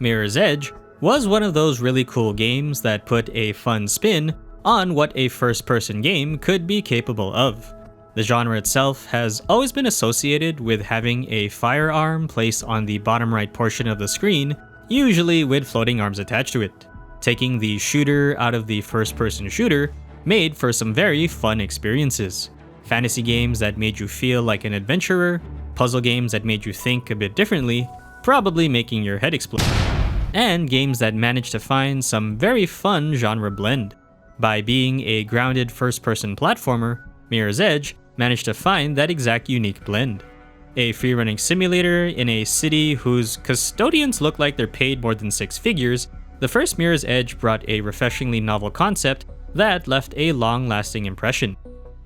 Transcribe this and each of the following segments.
Mirror's Edge was one of those really cool games that put a fun spin on what a first-person game could be capable of. The genre itself has always been associated with having a firearm placed on the bottom right portion of the screen, usually with floating arms attached to it. Taking the shooter out of the first-person shooter made for some very fun experiences. Fantasy games that made you feel like an adventurer, puzzle games that made you think a bit differently, probably making your head explode, and games that managed to find some very fun genre blend. By being a grounded first-person platformer, Mirror's Edge managed to find that exact unique blend. A free-running simulator in a city whose custodians look like they're paid more than 6 figures, the first Mirror's Edge brought a refreshingly novel concept that left a long-lasting impression.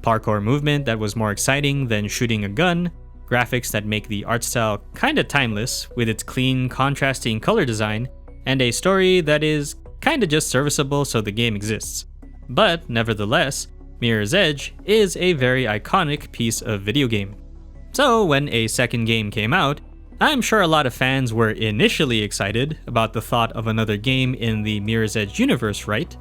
Parkour movement that was more exciting than shooting a gun, graphics that make the art style kinda timeless with its clean, contrasting color design, and a story that is kinda just serviceable so the game exists. But nevertheless, Mirror's Edge is a very iconic piece of video game. So when a second game came out, I'm sure a lot of fans were initially excited about the thought of another game in the Mirror's Edge universe, right?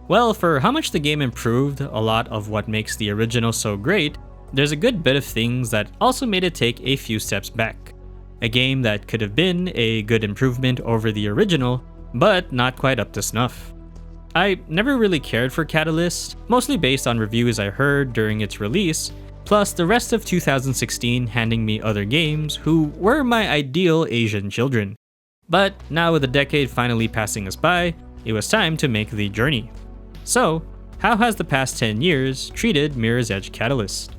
Well, for how much the game improved a lot of what makes the original so great, there's a good bit of things that also made it take a few steps back. A game that could have been a good improvement over the original, but not quite up to snuff. I never really cared for Catalyst, mostly based on reviews I heard during its release, plus the rest of 2016 handing me other games who were my ideal Asian children. But now with the decade finally passing us by, it was time to make the journey. So, how has the past 10 years treated Mirror's Edge Catalyst?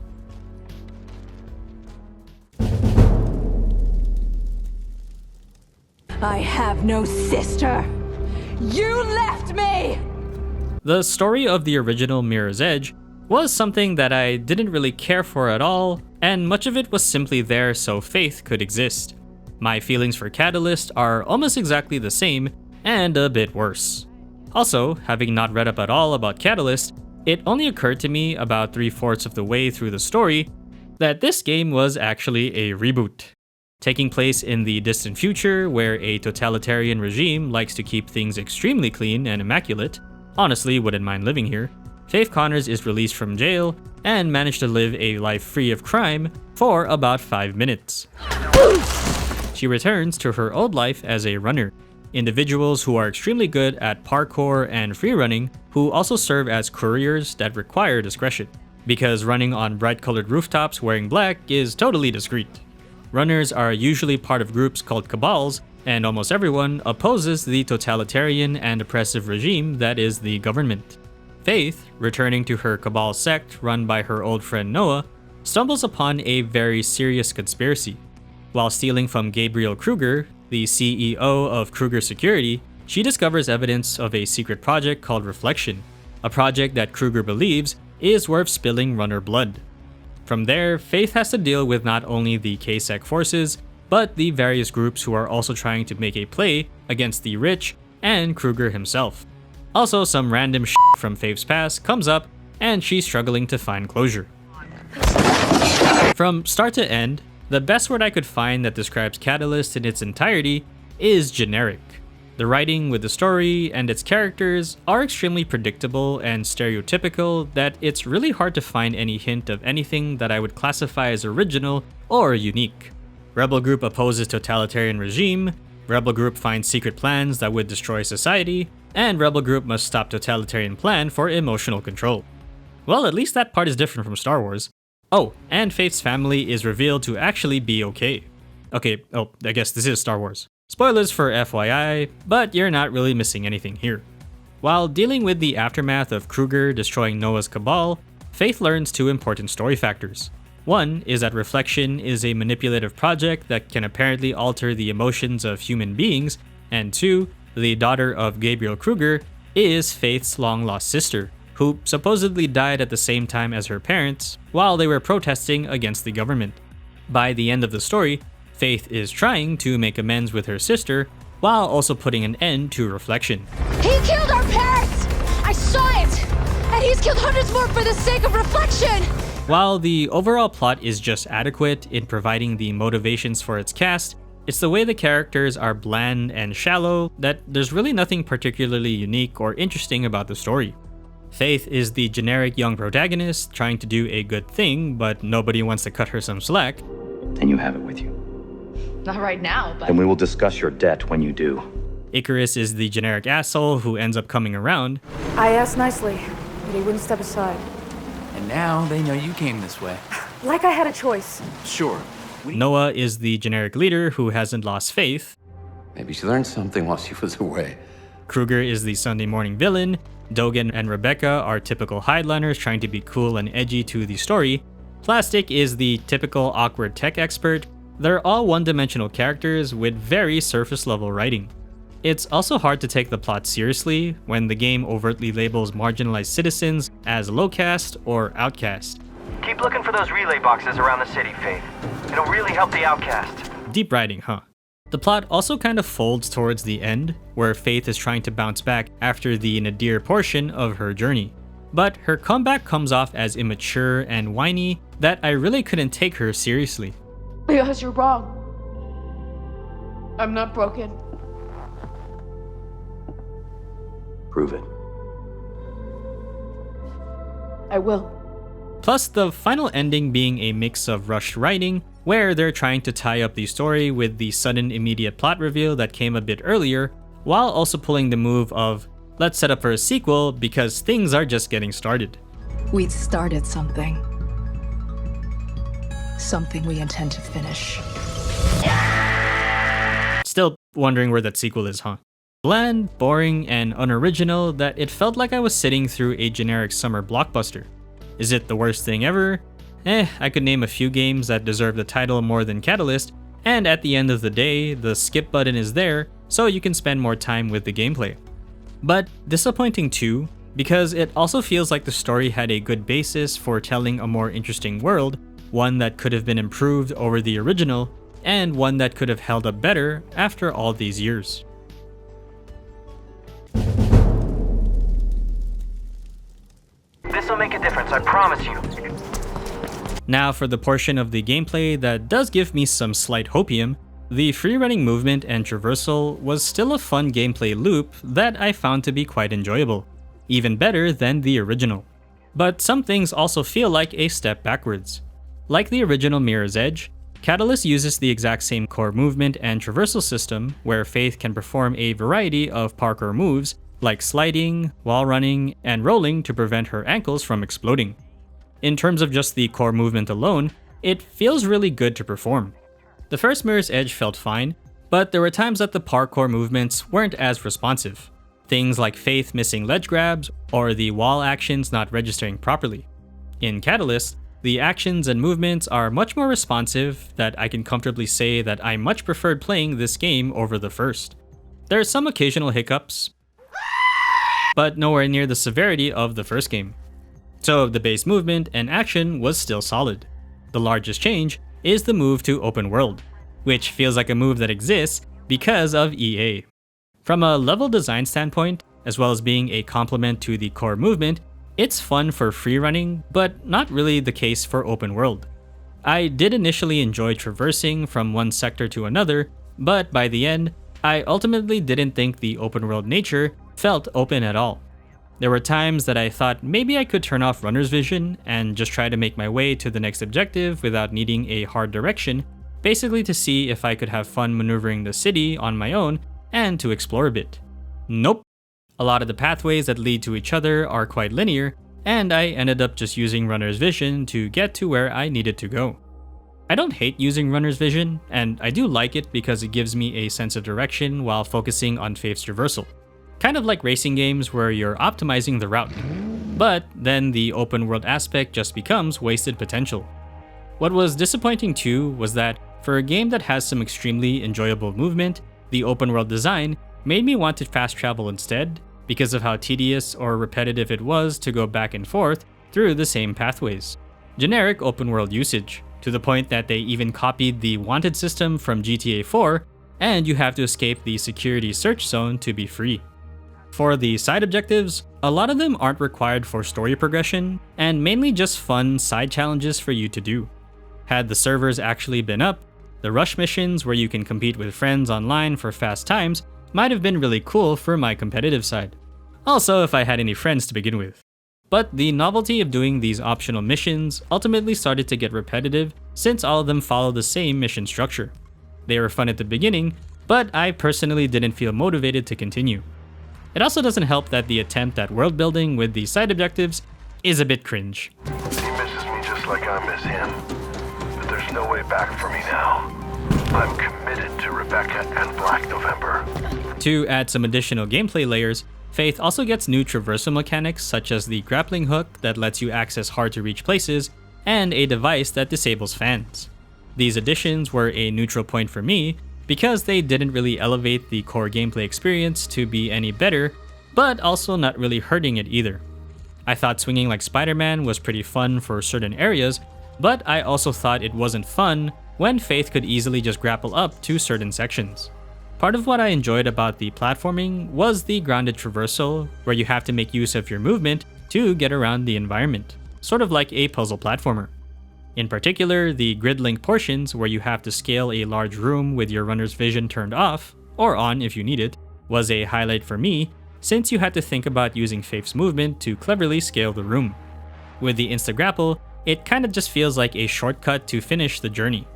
I have no sister. You left me! The story of the original Mirror's Edge was something that I didn't really care for at all, and much of it was simply there so Faith could exist. My feelings for Catalyst are almost exactly the same, and a bit worse. Also, having not read up at all about Catalyst, it only occurred to me about 3/4 of the way through the story that this game was actually a reboot. Taking place in the distant future, where a totalitarian regime likes to keep things extremely clean and immaculate, honestly wouldn't mind living here, Faith Connors is released from jail and managed to live a life free of crime for about 5 minutes. She returns to her old life as a runner. Individuals who are extremely good at parkour and freerunning, who also serve as couriers that require discretion, because running on bright colored rooftops wearing black is totally discreet. Runners are usually part of groups called cabals, and almost everyone opposes the totalitarian and oppressive regime that is the government. Faith, returning to her cabal sect run by her old friend Noah, stumbles upon a very serious conspiracy. While stealing from Gabriel Kruger, the CEO of Kruger Security, she discovers evidence of a secret project called Reflection, a project that Kruger believes is worth spilling runner blood. From there, Faith has to deal with not only the KSEC forces, but the various groups who are also trying to make a play against the rich and Kruger himself. Also, some random shit from Faith's past comes up, and she's struggling to find closure. From start to end, the best word I could find that describes Catalyst in its entirety is generic. The writing with the story and its characters are extremely predictable and stereotypical that it's really hard to find any hint of anything that I would classify as original or unique. Rebel group opposes totalitarian regime, rebel group finds secret plans that would destroy society, and rebel group must stop totalitarian plan for emotional control. Well, at least that part is different from Star Wars. Oh, and Faith's family is revealed to actually be okay. Okay, I guess this is Star Wars. Spoilers for FYI, but you're not really missing anything here. While dealing with the aftermath of Kruger destroying Noah's cabal, Faith learns 2 important story factors. One is that Reflection is a manipulative project that can apparently alter the emotions of human beings, and 2, the daughter of Gabriel Kruger is Faith's long-lost sister, who supposedly died at the same time as her parents while they were protesting against the government. By the end of the story, Faith is trying to make amends with her sister while also putting an end to Reflection. He killed our parents! I saw it! And he's killed hundreds more for the sake of Reflection! While the overall plot is just adequate in providing the motivations for its cast, It's the way the characters are bland and shallow that there's really nothing particularly unique or interesting about the story. Faith is the generic young protagonist trying to do a good thing, but nobody wants to cut her some slack. And you have it with you. Not right now, but... Then we will discuss your debt when you do. Icarus is the generic asshole who ends up coming around. I asked nicely, but he wouldn't step aside. And now they know you came this way. Like I had a choice. Sure. Noah is the generic leader who hasn't lost faith. Maybe she learned something while she was away. Kruger is the Sunday morning villain. Dogen and Rebecca are typical highliners trying to be cool and edgy to the story. Plastic is the typical awkward tech expert. They're all one-dimensional characters with very surface-level writing. It's also hard to take the plot seriously when the game overtly labels marginalized citizens as low caste or outcast. Keep looking for those relay boxes around the city, Faith. It'll really help the outcast. Deep writing, huh? The plot also kind of folds towards the end, where Faith is trying to bounce back after the nadir portion of her journey. But her comeback comes off as immature and whiny that I really couldn't take her seriously. Because you're wrong. I'm not broken. Prove it. I will. Plus, the final ending being a mix of rushed writing, where they're trying to tie up the story with the sudden immediate plot reveal that came a bit earlier, while also pulling the move of, let's set up for a sequel because things are just getting started. We'd started something. Something we intend to finish. Still wondering where that sequel is, huh? Bland, boring, and unoriginal that it felt like I was sitting through a generic summer blockbuster. Is it the worst thing ever? I could name a few games that deserve the title more than Catalyst, and at the end of the day, the skip button is there so you can spend more time with the gameplay. But disappointing too, because it also feels like the story had a good basis for telling a more interesting world, one that could have been improved over the original, and one that could have held up better after all these years. This'll make a difference, I promise you. Now for the portion of the gameplay that does give me some slight hopium, the free-running movement and traversal was still a fun gameplay loop that I found to be quite enjoyable, even better than the original. But some things also feel like a step backwards. Like the original Mirror's Edge, Catalyst uses the exact same core movement and traversal system where Faith can perform a variety of parkour moves like sliding, wall running, and rolling to prevent her ankles from exploding. In terms of just the core movement alone, it feels really good to perform. The first Mirror's Edge felt fine, but there were times that the parkour movements weren't as responsive. Things like Faith missing ledge grabs or the wall actions not registering properly. In Catalyst, the actions and movements are much more responsive that I can comfortably say that I much preferred playing this game over the first. There are some occasional hiccups, but nowhere near the severity of the first game. So the base movement and action was still solid. The largest change is the move to open world, which feels like a move that exists because of EA. From a level design standpoint, as well as being a complement to the core movement, it's fun for free running, but not really the case for open world. I did initially enjoy traversing from one sector to another, but by the end, I ultimately didn't think the open world nature felt open at all. There were times that I thought maybe I could turn off runner's vision and just try to make my way to the next objective without needing a hard direction, basically to see if I could have fun maneuvering the city on my own and to explore a bit. Nope. A lot of the pathways that lead to each other are quite linear, and I ended up just using runner's vision to get to where I needed to go. I don't hate using runner's vision, and I do like it because it gives me a sense of direction while focusing on Faith's traversal. Kind of like racing games where you're optimizing the route. But then the open world aspect just becomes wasted potential. What was disappointing too was that for a game that has some extremely enjoyable movement, the open world design made me want to fast travel instead because of how tedious or repetitive it was to go back and forth through the same pathways. Generic open world usage, to the point that they even copied the wanted system from GTA 4, and you have to escape the security search zone to be free. For the side objectives, a lot of them aren't required for story progression, and mainly just fun side challenges for you to do. Had the servers actually been up, The rush missions where you can compete with friends online for fast times might have been really cool for my competitive side. Also, if I had any friends to begin with. But the novelty of doing these optional missions ultimately started to get repetitive since all of them follow the same mission structure. They were fun at the beginning, but I personally didn't feel motivated to continue. It also doesn't help that the attempt at world building with the side objectives is a bit cringe. He misses me just like I miss him. But there's no way back for me now. I'm committed to Rebecca and Black November. To add some additional gameplay layers, Faith also gets new traversal mechanics such as the grappling hook that lets you access hard to reach places, and a device that disables fans. These additions were a neutral point for me because they didn't really elevate the core gameplay experience to be any better, but also not really hurting it either. I thought swinging like Spider-Man was pretty fun for certain areas, but I also thought it wasn't fun when Faith could easily just grapple up to certain sections. Part of what I enjoyed about the platforming was the grounded traversal, where you have to make use of your movement to get around the environment, sort of like a puzzle platformer. In particular, the grid-link portions where you have to scale a large room with your runner's vision turned off, or on if you need it, was a highlight for me, since you had to think about using Faith's movement to cleverly scale the room. With the insta-grapple, it kinda just feels like a shortcut to finish the journey.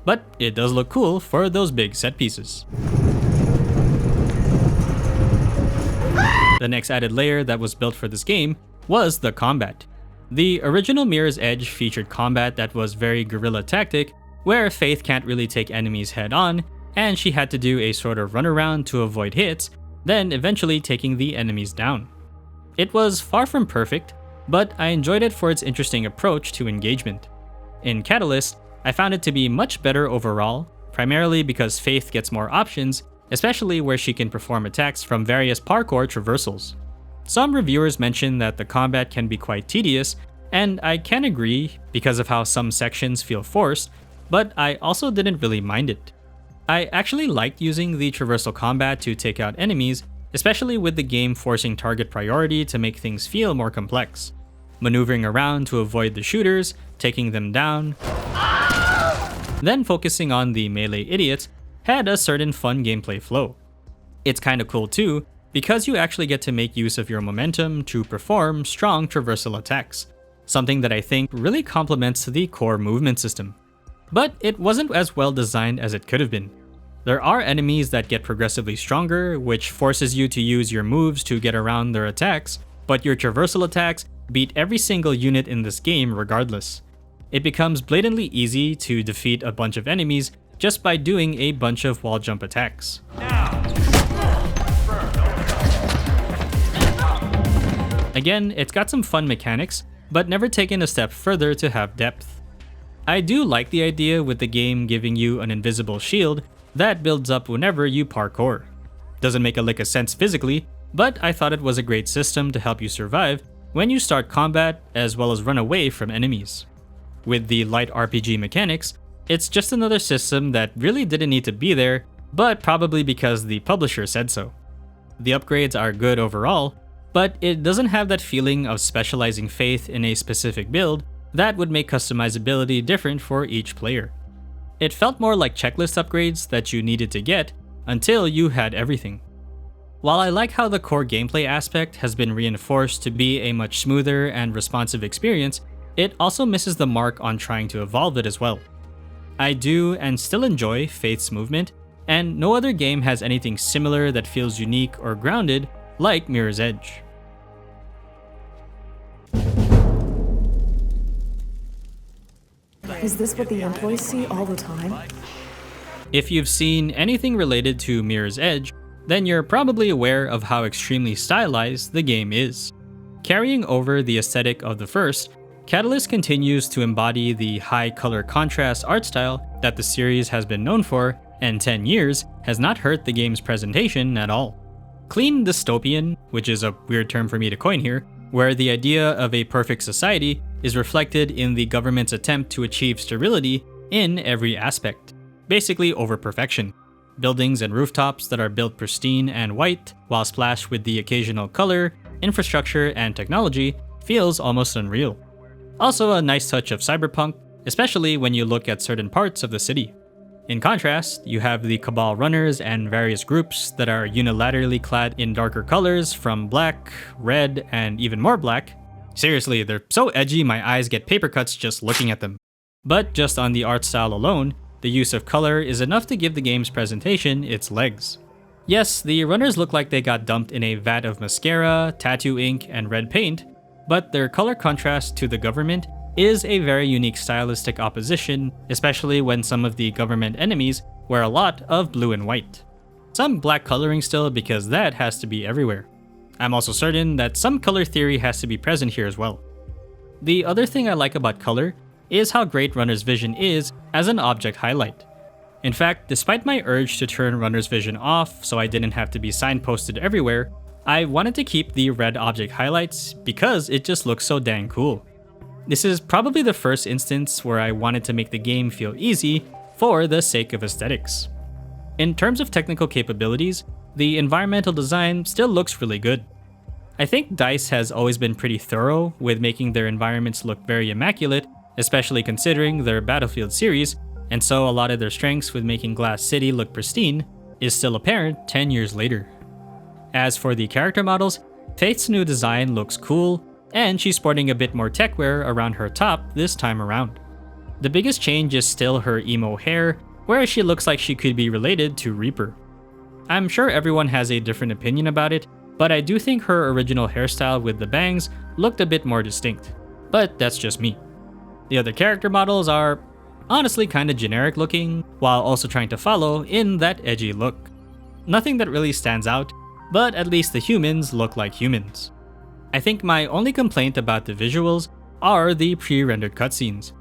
But it does look cool for those big set pieces. The next added layer that was built for this game was the combat. The original Mirror's Edge featured combat that was very guerrilla tactic, where Faith can't really take enemies head on, and she had to do a sort of runaround to avoid hits, then eventually taking the enemies down. It was far from perfect, but I enjoyed it for its interesting approach to engagement. In Catalyst, I found it to be much better overall, primarily because Faith gets more options, especially where she can perform attacks from various parkour traversals. Some reviewers mention that the combat can be quite tedious, and I can agree because of how some sections feel forced, but I also didn't really mind it. I actually liked using the traversal combat to take out enemies, especially with the game forcing target priority to make things feel more complex. Maneuvering around to avoid the shooters, taking them down, then focusing on the melee idiots had a certain fun gameplay flow. It's kinda cool too, because you actually get to make use of your momentum to perform strong traversal attacks, something that I think really complements the core movement system. But it wasn't as well designed as it could have been. There are enemies that get progressively stronger, which forces you to use your moves to get around their attacks, but your traversal attacks beat every single unit in this game regardless. It becomes blatantly easy to defeat a bunch of enemies just by doing a bunch of wall jump attacks. Again, it's got some fun mechanics, but never taken a step further to have depth. I do like the idea with the game giving you an invisible shield that builds up whenever you parkour. Doesn't make a lick of sense physically, but I thought it was a great system to help you survive when you start combat as well as run away from enemies. With the light RPG mechanics, it's just another system that really didn't need to be there, but probably because the publisher said so. The upgrades are good overall, but it doesn't have that feeling of specializing Faith in a specific build that would make customizability different for each player. It felt more like checklist upgrades that you needed to get until you had everything. While I like how the core gameplay aspect has been reinforced to be a much smoother and responsive experience, it also misses the mark on trying to evolve it as well. I do and still enjoy Faith's movement, and no other game has anything similar that feels unique or grounded like Mirror's Edge. Is this what the employees see all the time? If you've seen anything related to Mirror's Edge, then you're probably aware of how extremely stylized the game is. Carrying over the aesthetic of the first, Catalyst continues to embody the high color contrast art style that the series has been known for, and 10 years has not hurt the game's presentation at all. Clean dystopian, which is a weird term for me to coin here, where the idea of a perfect society is reflected in the government's attempt to achieve sterility in every aspect, basically over perfection. Buildings and rooftops that are built pristine and white, while splashed with the occasional color, infrastructure, and technology, feels almost unreal. Also a nice touch of cyberpunk, especially when you look at certain parts of the city. In contrast, you have the Cabal runners and various groups that are unilaterally clad in darker colors from black, red, and even more black. Seriously, they're so edgy my eyes get paper cuts just looking at them. But just on the art style alone, the use of color is enough to give the game's presentation its legs. Yes, the runners look like they got dumped in a vat of mascara, tattoo ink, and red paint, but their color contrast to the government is a very unique stylistic opposition, especially when some of the government enemies wear a lot of blue and white. Some black coloring still, because that has to be everywhere. I'm also certain that some color theory has to be present here as well. The other thing I like about color is how great Runner's Vision is as an object highlight. In fact, despite my urge to turn Runner's Vision off so I didn't have to be signposted everywhere, I wanted to keep the red object highlights because it just looks so dang cool. This is probably the first instance where I wanted to make the game feel easy for the sake of aesthetics. In terms of technical capabilities, the environmental design still looks really good. I think DICE has always been pretty thorough with making their environments look very immaculate, especially considering their Battlefield series, and so a lot of their strengths with making Glass City look pristine is still apparent 10 years later. As for the character models, Faith's new design looks cool, and she's sporting a bit more techwear around her top this time around. The biggest change is still her emo hair, where she looks like she could be related to Reaper. I'm sure everyone has a different opinion about it, but I do think her original hairstyle with the bangs looked a bit more distinct. But that's just me. The other character models are honestly kinda generic looking, while also trying to follow in that edgy look. Nothing that really stands out, but at least the humans look like humans. I think my only complaint about the visuals are the pre-rendered cutscenes.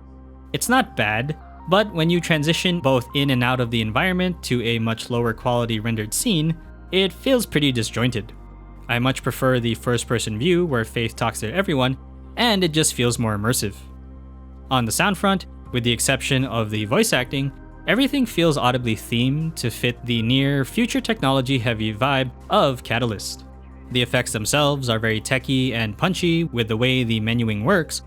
It's not bad, but when you transition both in and out of the environment to a much lower quality rendered scene, it feels pretty disjointed. I much prefer the first-person view where Faith talks to everyone, and it just feels more immersive. On the sound front, with the exception of the voice acting, everything feels audibly themed to fit the near-future technology-heavy vibe of Catalyst. The effects themselves are very techy and punchy with the way the menuing works.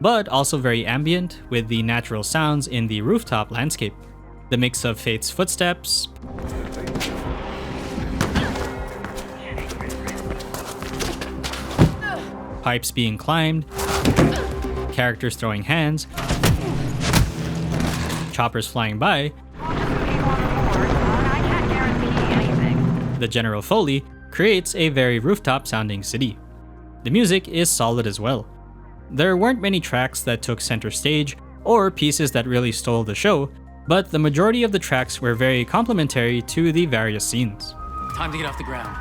But also very ambient with the natural sounds in the rooftop landscape. The mix of Faith's footsteps, pipes being climbed, characters throwing hands, choppers flying by, the general foley creates a very rooftop sounding city. The music is solid as well. There weren't many tracks that took center stage or pieces that really stole the show, but the majority of the tracks were very complementary to the various scenes. Time to get off the ground.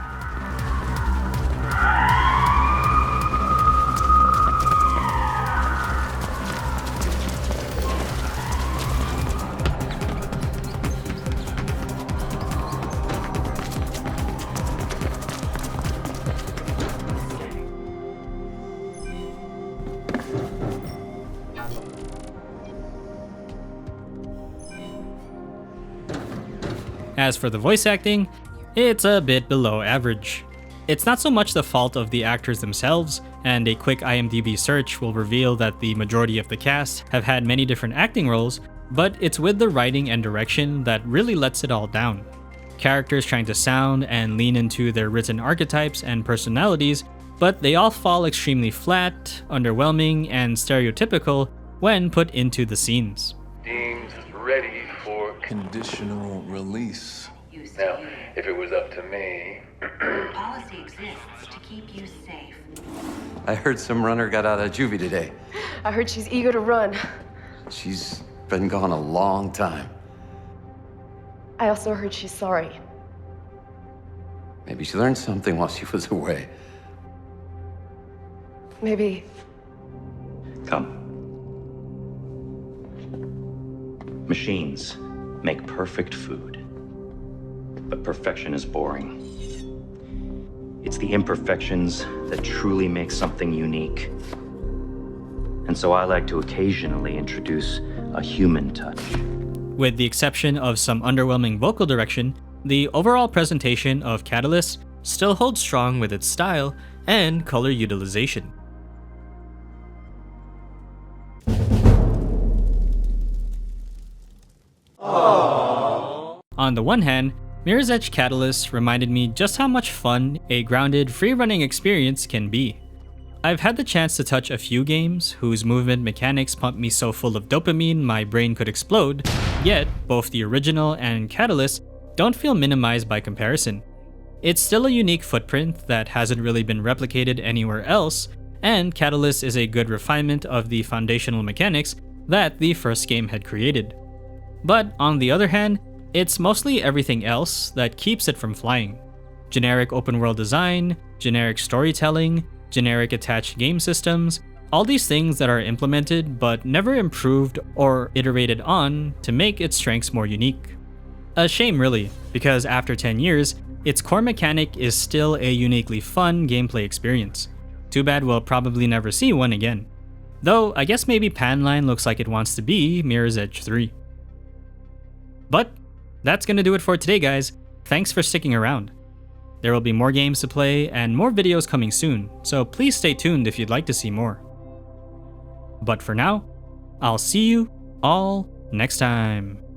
As for the voice acting, it's a bit below average. It's not so much the fault of the actors themselves, and a quick IMDb search will reveal that the majority of the cast have had many different acting roles, but it's with the writing and direction that really lets it all down. Characters trying to sound and lean into their written archetypes and personalities, but they all fall extremely flat, underwhelming, and stereotypical when put into the scenes. Deemed ready for conditional release. Now, if it was up to me... Policy exists to keep you safe. I heard some runner got out of juvie today. I heard she's eager to run. She's been gone a long time. I also heard she's sorry. Maybe she learned something while she was away. Maybe. Come. Machines make perfect food, but perfection is boring. It's the imperfections that truly make something unique. And so I like to occasionally introduce a human touch. With the exception of some underwhelming vocal direction, the overall presentation of Catalyst still holds strong with its style and color utilization. On the one hand, Mirror's Edge Catalyst reminded me just how much fun a grounded, free-running experience can be. I've had the chance to touch a few games whose movement mechanics pumped me so full of dopamine my brain could explode, yet both the original and Catalyst don't feel minimized by comparison. It's still a unique footprint that hasn't really been replicated anywhere else, and Catalyst is a good refinement of the foundational mechanics that the first game had created. But on the other hand, it's mostly everything else that keeps it from flying. Generic open world design, generic storytelling, generic attached game systems, all these things that are implemented but never improved or iterated on to make its strengths more unique. A shame really, because after 10 years, its core mechanic is still a uniquely fun gameplay experience. Too bad we'll probably never see one again. Though I guess maybe Panline looks like it wants to be Mirror's Edge 3. But that's gonna do it for today, guys. Thanks for sticking around. There will be more games to play and more videos coming soon, so please stay tuned if you'd like to see more. But for now, I'll see you all next time.